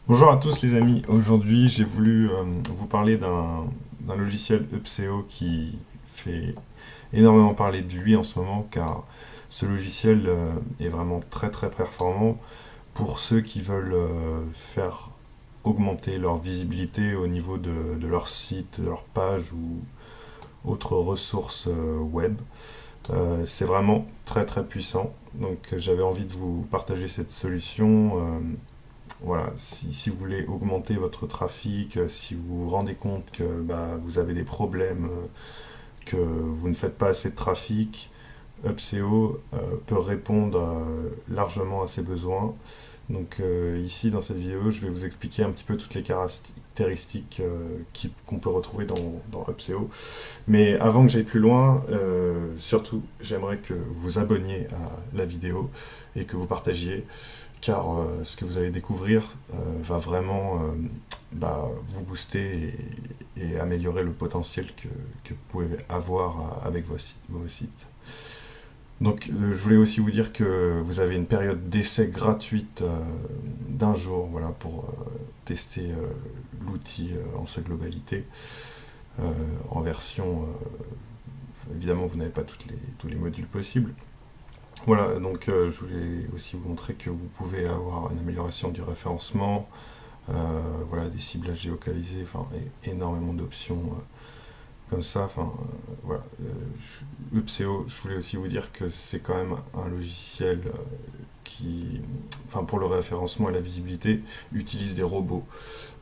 Bonjour à tous les amis, aujourd'hui j'ai voulu vous parler d'un logiciel Upseo qui fait énormément parler de lui en ce moment car ce logiciel est vraiment très très performant pour ceux qui veulent faire augmenter leur visibilité au niveau de leur site, de leur page ou autres ressources web. C'est vraiment très très puissant, donc j'avais envie de vous partager cette solution. Voilà, si vous voulez augmenter votre trafic, si vous vous rendez compte que vous avez des problèmes, que vous ne faites pas assez de trafic, Upseo peut répondre largement à ces besoins. Donc ici dans cette vidéo, je vais vous expliquer un petit peu toutes les caractéristiques qu'on peut retrouver dans Upseo. Mais avant que j'aille plus loin, surtout j'aimerais que vous vous abonniez à la vidéo et que vous partagiez car ce que vous allez découvrir va vraiment vous booster et améliorer le potentiel que vous pouvez avoir avec vos sites. Donc je voulais aussi vous dire que vous avez une période d'essai gratuite d'un jour voilà, pour tester l'outil en sa globalité euh, en version... évidemment, vous n'avez pas tous les modules possibles. Voilà, donc je voulais aussi vous montrer que vous pouvez avoir une amélioration du référencement, voilà, des ciblages géocalisés, enfin, énormément d'options comme ça. Enfin, voilà. Upseo, je voulais aussi vous dire que c'est quand même un logiciel qui, enfin, pour le référencement et la visibilité, utilise des robots,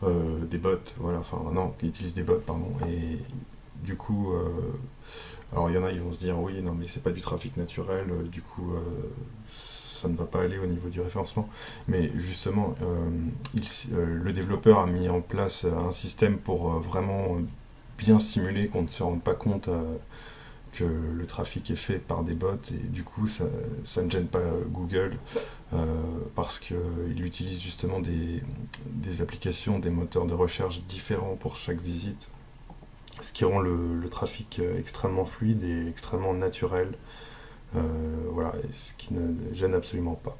des bots, voilà, enfin, non, qui utilise des bots, pardon, et du coup, alors il y en a, ils vont se dire oui, non mais c'est pas du trafic naturel, du coup ça ne va pas aller au niveau du référencement. Mais justement, le développeur a mis en place un système pour vraiment bien simuler qu'on ne se rende pas compte que le trafic est fait par des bots et du coup ça ne gêne pas Google euh, parce qu'il utilise justement des applications, des moteurs de recherche différents pour chaque visite, ce qui rend le trafic extrêmement fluide et extrêmement naturel, voilà, et ce qui ne gêne absolument pas.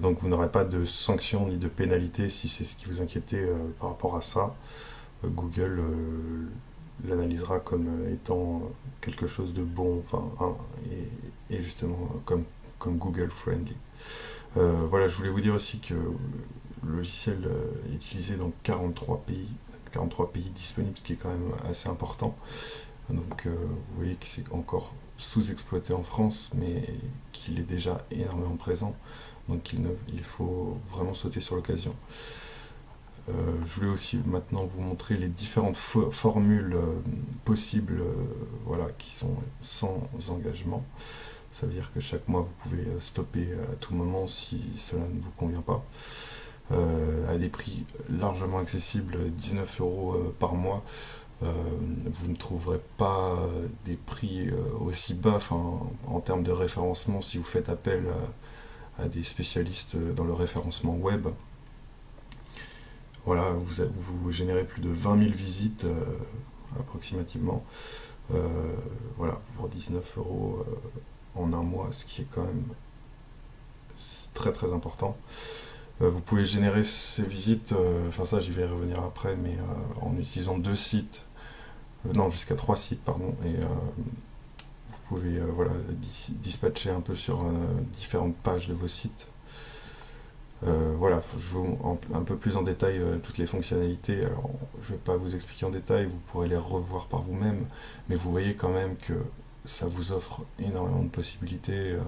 Donc vous n'aurez pas de sanctions ni de pénalités si c'est ce qui vous inquiétait par rapport à ça. Google l'analysera comme étant quelque chose de bon, enfin, et justement comme Google friendly. Voilà, je voulais vous dire aussi que le logiciel est utilisé dans 43 pays disponibles, ce qui est quand même assez important. Donc vous voyez que c'est encore sous-exploité en France, mais qu'il est déjà énormément présent. Donc il faut vraiment sauter sur l'occasion. Je voulais aussi maintenant vous montrer les différentes formules possibles, voilà, qui sont sans engagement. Ça veut dire que chaque mois vous pouvez stopper à tout moment si cela ne vous convient pas. À des prix largement accessibles, 19 euros par mois. Vous ne trouverez pas des prix aussi bas en termes de référencement si vous faites appel à des spécialistes dans le référencement web. Voilà, vous générez plus de 20 000 visites approximativement. Voilà, pour 19 euros en un mois, ce qui est quand même très très important. Vous pouvez générer ces visites, enfin ça j'y vais revenir après, mais en utilisant deux sites, non jusqu'à trois sites, pardon, et vous pouvez voilà, dispatcher un peu sur différentes pages de vos sites. Voilà, je vous un peu plus en détail toutes les fonctionnalités. Alors, je ne vais pas vous expliquer en détail, vous pourrez les revoir par vous-même, mais vous voyez quand même que ça vous offre énormément de possibilités,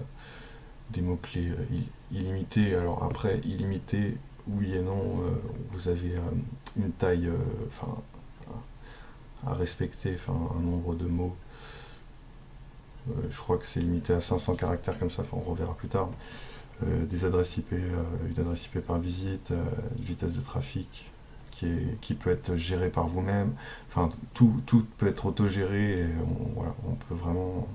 des mots-clés illimités. Alors après, illimité, oui et non, vous avez une taille à respecter, un nombre de mots. Je crois que c'est limité à 500 caractères comme ça, on reverra plus tard. Des adresses IP, une adresse IP par visite, une vitesse de trafic qui peut être gérée par vous-même. Enfin, tout peut être autogéré et voilà, on peut vraiment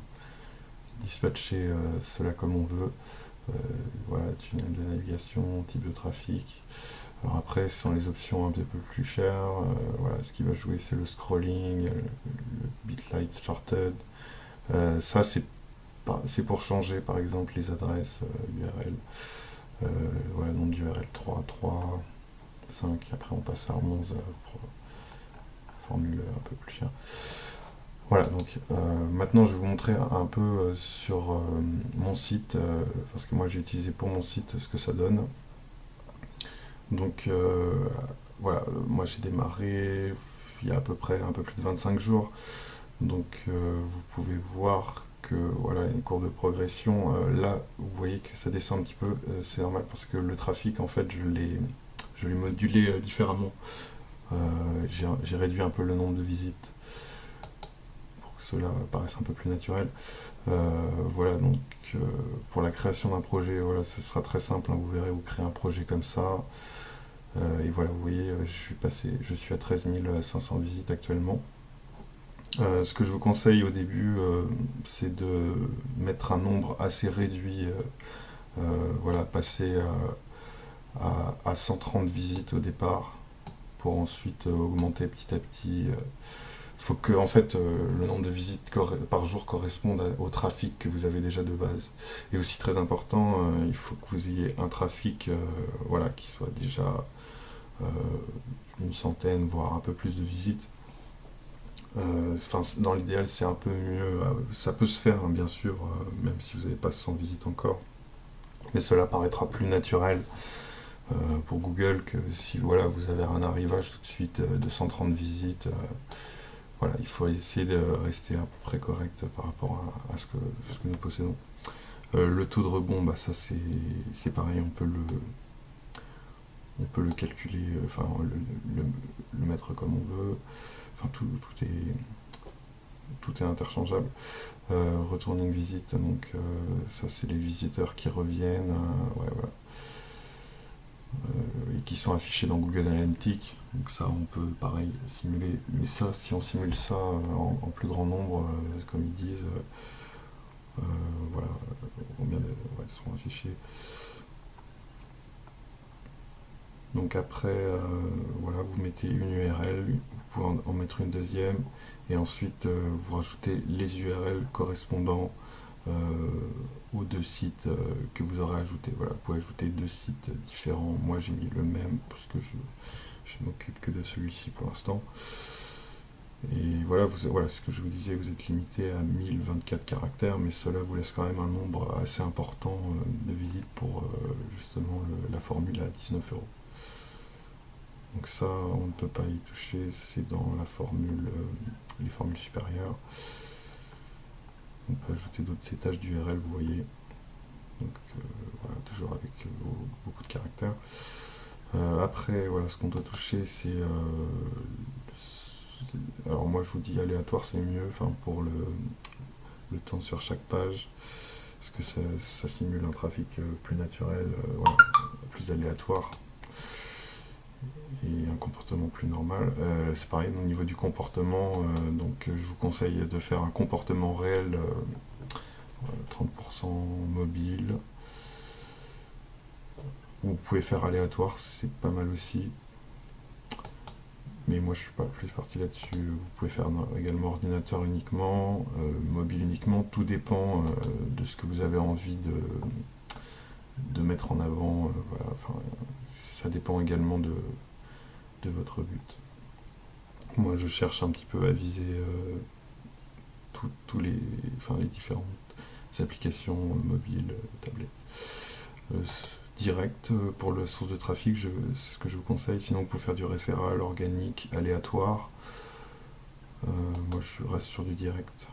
dispatcher cela comme on veut. Voilà, tunnel de navigation, type de trafic. Alors après, ce sont les options un petit peu plus chères. Voilà, ce qui va jouer, c'est le scrolling, le bitlight charted. Ça, c'est pour changer, par exemple, les adresses URL. Voilà, nom d'URL 3.3. 5, après on passe à 11 pour formule un peu plus chère. Voilà, donc maintenant je vais vous montrer un peu sur mon site, parce que moi j'ai utilisé pour mon site ce que ça donne. Donc voilà, moi j'ai démarré il y a à peu près un peu plus de 25 jours. Donc vous pouvez voir que voilà, une courbe de progression. Là, vous voyez que ça descend un petit peu, c'est normal parce que le trafic, en fait, je l'ai modulé différemment. J'ai réduit un peu le nombre de visites pour que cela paraisse un peu plus naturel. Voilà, donc pour la création d'un projet, voilà, ce sera très simple, hein, vous verrez, vous créez un projet comme ça. Et voilà, vous voyez, je suis à 13 500 visites actuellement. Ce que je vous conseille au début, c'est de mettre un nombre assez réduit, voilà, passer à 130 visites au départ, pour ensuite augmenter petit à petit. Il faut que en fait, le nombre de visites par jour corresponde au trafic que vous avez déjà de base. Et aussi très important, il faut que vous ayez un trafic voilà, qui soit déjà euh, une centaine, voire un peu plus de visites. Dans l'idéal, c'est un peu mieux. Ça peut se faire, hein, bien sûr, même si vous n'avez pas 100 visites encore. Mais cela paraîtra plus naturel pour Google que si voilà, vous avez un arrivage tout de suite de 130 visites. Voilà, il faut essayer de rester à peu près correct par rapport à ce que nous possédons. Le taux de rebond, bah, ça c'est pareil, on peut le calculer, enfin le mettre comme on veut. Enfin, tout est interchangeable. Returning visite, donc ça c'est les visiteurs qui reviennent, ouais, voilà. Et qui sont affichés dans Google Analytics. Donc ça on peut pareil simuler, mais ça si on simule ça en plus grand nombre, comme ils disent, voilà, combien ouais, sont affichés. Donc après, voilà, vous mettez une URL, vous pouvez en mettre une deuxième, et ensuite vous rajoutez les URL correspondant euh, aux deux sites que vous aurez ajoutés. Voilà, vous pouvez ajouter deux sites différents. Moi j'ai mis le même parce que je m'occupe que de celui-ci pour l'instant. Et voilà, voilà, ce que je vous disais, vous êtes limité à 1024 caractères, mais cela vous laisse quand même un nombre assez important de visites pour justement la formule à 19 €. Donc ça, on ne peut pas y toucher, c'est dans la formule, les formules supérieures. On peut ajouter d'autres étages d'URL, vous voyez. Donc voilà, toujours avec beaucoup de caractères. Après, voilà, ce qu'on doit toucher, c'est... alors moi, je vous dis aléatoire, c'est mieux, enfin pour le temps sur chaque page, parce que ça simule un trafic plus naturel, voilà, plus aléatoire, et un comportement plus normal. C'est pareil au niveau du comportement, donc je vous conseille de faire un comportement réel, 30% mobile. Vous pouvez faire aléatoire, c'est pas mal aussi. Mais moi je suis pas plus parti là-dessus. Vous pouvez faire également ordinateur uniquement, mobile uniquement, tout dépend de ce que vous avez envie de mettre en avant. Voilà. Enfin, ça dépend également de votre but. Moi je cherche un petit peu à viser tous les, enfin, les différentes applications mobiles, tablettes. Direct pour le source de trafic, c'est ce que je vous conseille. Sinon, vous pouvez faire du référal, organique, aléatoire. Moi, je reste sur du direct.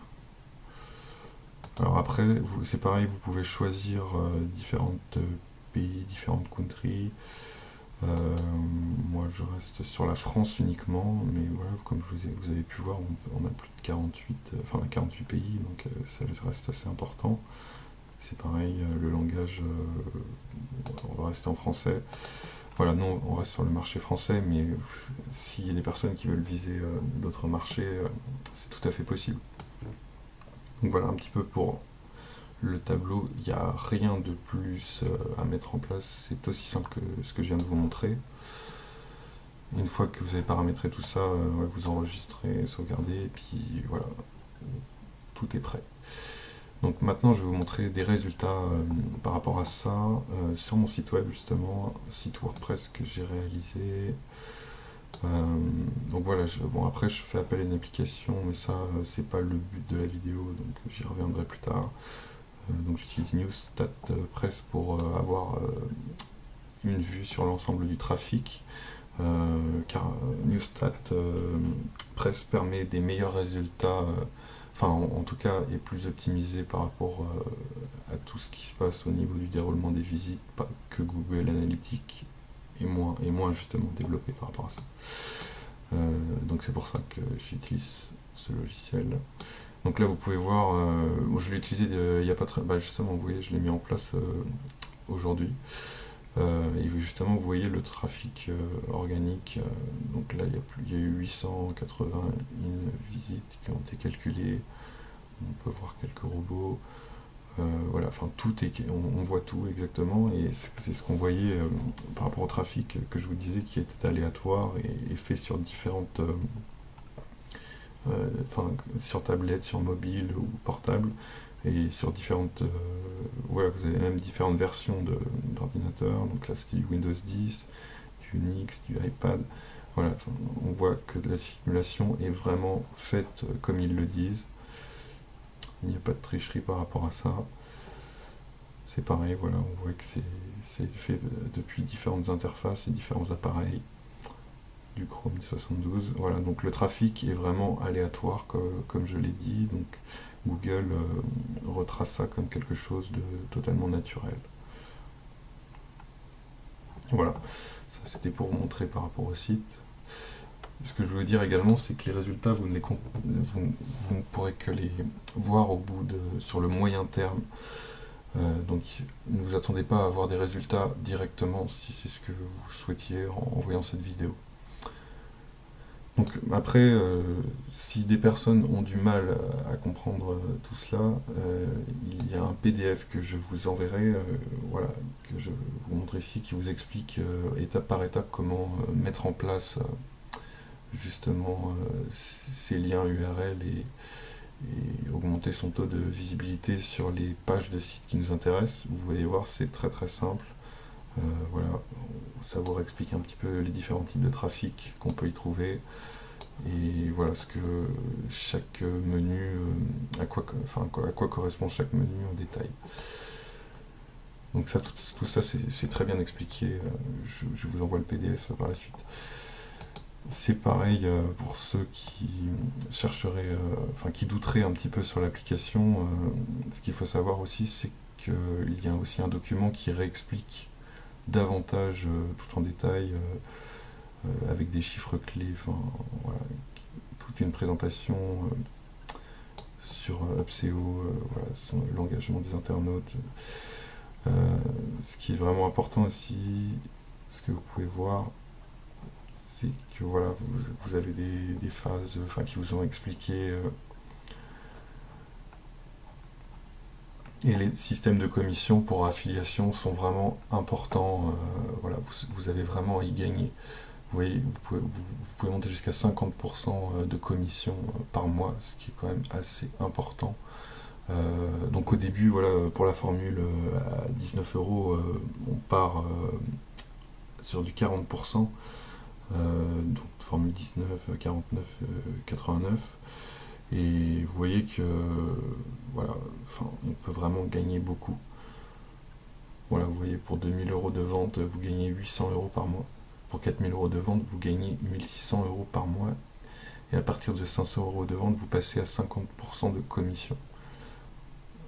Alors après, c'est pareil, vous pouvez choisir différentes pays, différentes countries. Moi, je reste sur la France uniquement, mais voilà, comme vous avez pu voir, on a plus de 48 pays, donc ça reste assez important. C'est pareil, le langage, on va rester en français. Voilà, non, on reste sur le marché français, mais s'il y a des personnes qui veulent viser d'autres marchés, c'est tout à fait possible. Donc voilà un petit peu pour le tableau. Il n'y a rien de plus à mettre en place, c'est aussi simple que ce que je viens de vous montrer. Une fois que vous avez paramétré tout ça, vous enregistrez, sauvegardez, et puis voilà, tout est prêt. Donc maintenant, je vais vous montrer des résultats par rapport à ça sur mon site web, justement, un site WordPress que j'ai réalisé. Donc voilà, bon, après je fais appel à une application, mais ça, c'est pas le but de la vidéo, donc j'y reviendrai plus tard. Donc j'utilise NewStatPress pour avoir une vue sur l'ensemble du trafic, car NewStatPress permet des meilleurs résultats, enfin en tout cas est plus optimisé par rapport à tout ce qui se passe au niveau du déroulement des visites que Google Analytics est moins justement développé par rapport à ça. Donc c'est pour ça que j'utilise ce logiciel. Donc là vous pouvez voir, je l'ai utilisé il n'y a pas très... justement vous voyez, je l'ai mis en place aujourd'hui. Et justement vous voyez le trafic organique. Donc là il y a eu 881 visites qui ont été calculées. On peut voir quelques robots. Voilà, enfin tout est, on voit tout exactement, et c'est ce qu'on voyait par rapport au trafic que je vous disais, qui était aléatoire et fait sur différentes, sur tablette, sur mobile ou portable, et sur différentes, voilà, vous avez même différentes versions d'ordinateurs. Donc là c'était du Windows 10, du Unix, du iPad. Voilà, on voit que la simulation est vraiment faite comme ils le disent. Il n'y a pas de tricherie par rapport à ça. C'est pareil, voilà, on voit que c'est fait depuis différentes interfaces et différents appareils du Chrome 72. Voilà, donc le trafic est vraiment aléatoire, comme je l'ai dit. Donc Google retrace ça comme quelque chose de totalement naturel. Voilà, ça c'était pour vous montrer par rapport au site. Ce que je veux dire également, c'est que les résultats, vous ne pourrez que les voir sur le moyen terme. Donc ne vous attendez pas à avoir des résultats directement si c'est ce que vous souhaitiez en voyant cette vidéo. Donc après, si des personnes ont du mal à comprendre tout cela, il y a un PDF que je vous enverrai, voilà, que je vous montre ici, qui vous explique étape par étape comment mettre en place justement ces liens URL et augmenter son taux de visibilité sur les pages de sites qui nous intéressent. Vous allez voir, c'est très très simple. Voilà, ça vous explique un petit peu les différents types de trafic qu'on peut y trouver, et voilà ce que chaque menu, à quoi correspond chaque menu en détail. Donc ça, tout ça c'est très bien expliqué. Je vous envoie le PDF par la suite. C'est pareil pour ceux qui chercheraient, qui douteraient un petit peu sur l'application. Ce qu'il faut savoir aussi, c'est qu'il y a aussi un document qui réexplique davantage, tout en détail, avec des chiffres clés, voilà, toute une présentation sur Upseo, voilà, l'engagement des internautes. Ce qui est vraiment important aussi, ce que vous pouvez voir, c'est que voilà, vous avez des phases qui vous ont expliqué, et les systèmes de commission pour affiliation sont vraiment importants. Voilà, vous avez vraiment à y gagner. Vous voyez, vous pouvez monter jusqu'à 50% de commission par mois, ce qui est quand même assez important. Donc au début, voilà, pour la formule à 19 €, on part sur du 40%. Donc formule 19, 49, 89, et vous voyez que voilà, on peut vraiment gagner beaucoup. Voilà, vous voyez, pour 2000 € de vente, vous gagnez 800 € par mois. Pour 4000 € de vente, vous gagnez 1600 € par mois, et à partir de 500 € de vente, vous passez à 50% de commission.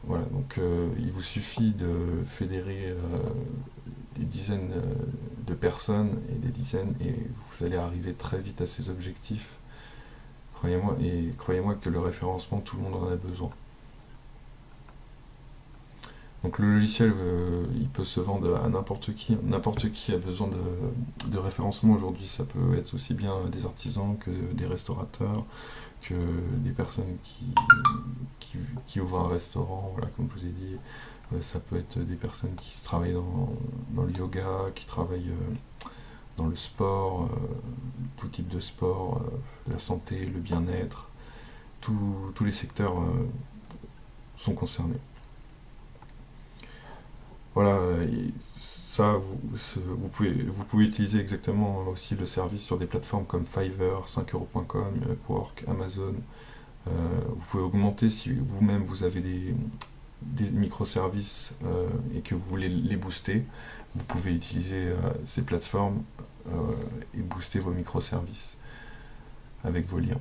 Voilà, donc il vous suffit de fédérer des dizaines de personnes et des dizaines, et vous allez arriver très vite à ces objectifs. Croyez-moi, et croyez-moi que le référencement, tout le monde en a besoin. Donc le logiciel, il peut se vendre à n'importe qui. N'importe qui a besoin de référencement aujourd'hui. Ça peut être aussi bien des artisans que des restaurateurs, que des personnes qui ouvrent un restaurant, voilà, comme je vous ai dit. Ça peut être des personnes qui travaillent dans le yoga, qui travaillent dans le sport, tout type de sport, la santé, le bien-être, tous les secteurs sont concernés. Voilà, et ça, vous pouvez utiliser exactement aussi le service sur des plateformes comme Fiverr, 5euros.com, Upwork, Amazon. Vous pouvez augmenter si vous-même vous avez des microservices et que vous voulez les booster. Vous pouvez utiliser ces plateformes et booster vos microservices avec vos liens.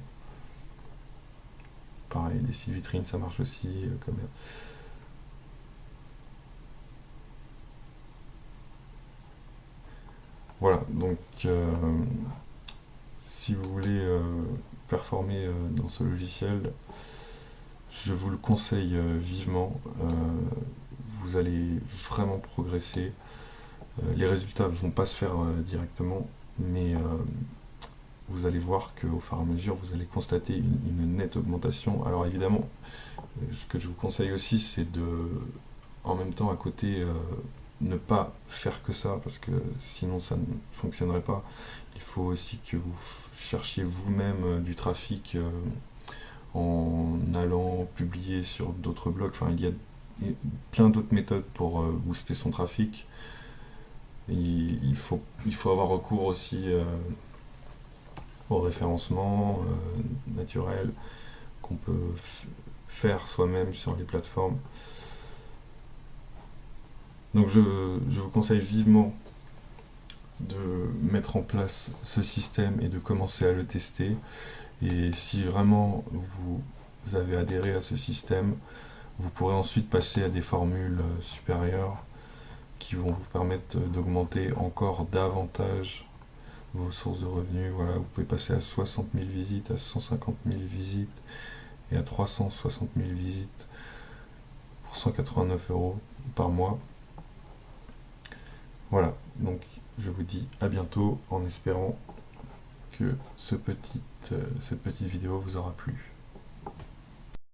Pareil, des sites vitrines, ça marche aussi. Voilà, donc si vous voulez performer dans ce logiciel, je vous le conseille vivement. Vous allez vraiment progresser. Les résultats ne vont pas se faire directement, mais vous allez voir qu'au fur et à mesure, vous allez constater une nette augmentation. Alors évidemment, ce que je vous conseille aussi, c'est de, en même temps, à côté, ne pas faire que ça, parce que sinon ça ne fonctionnerait pas. Il faut aussi que vous cherchiez vous-même du trafic en allant publier sur d'autres blogs. Enfin, il y a plein d'autres méthodes pour booster son trafic. Et il faut avoir recours aussi au référencement naturel qu'on peut faire soi-même sur les plateformes. Donc je vous conseille vivement de mettre en place ce système et de commencer à le tester. Et si vraiment vous avez adhéré à ce système, vous pourrez ensuite passer à des formules supérieures qui vont vous permettre d'augmenter encore davantage vos sources de revenus. Voilà, vous pouvez passer à 60 000 visites, à 150 000 visites et à 360 000 visites pour 189 € par mois. Voilà, donc je vous dis à bientôt en espérant que cette petite vidéo vous aura plu.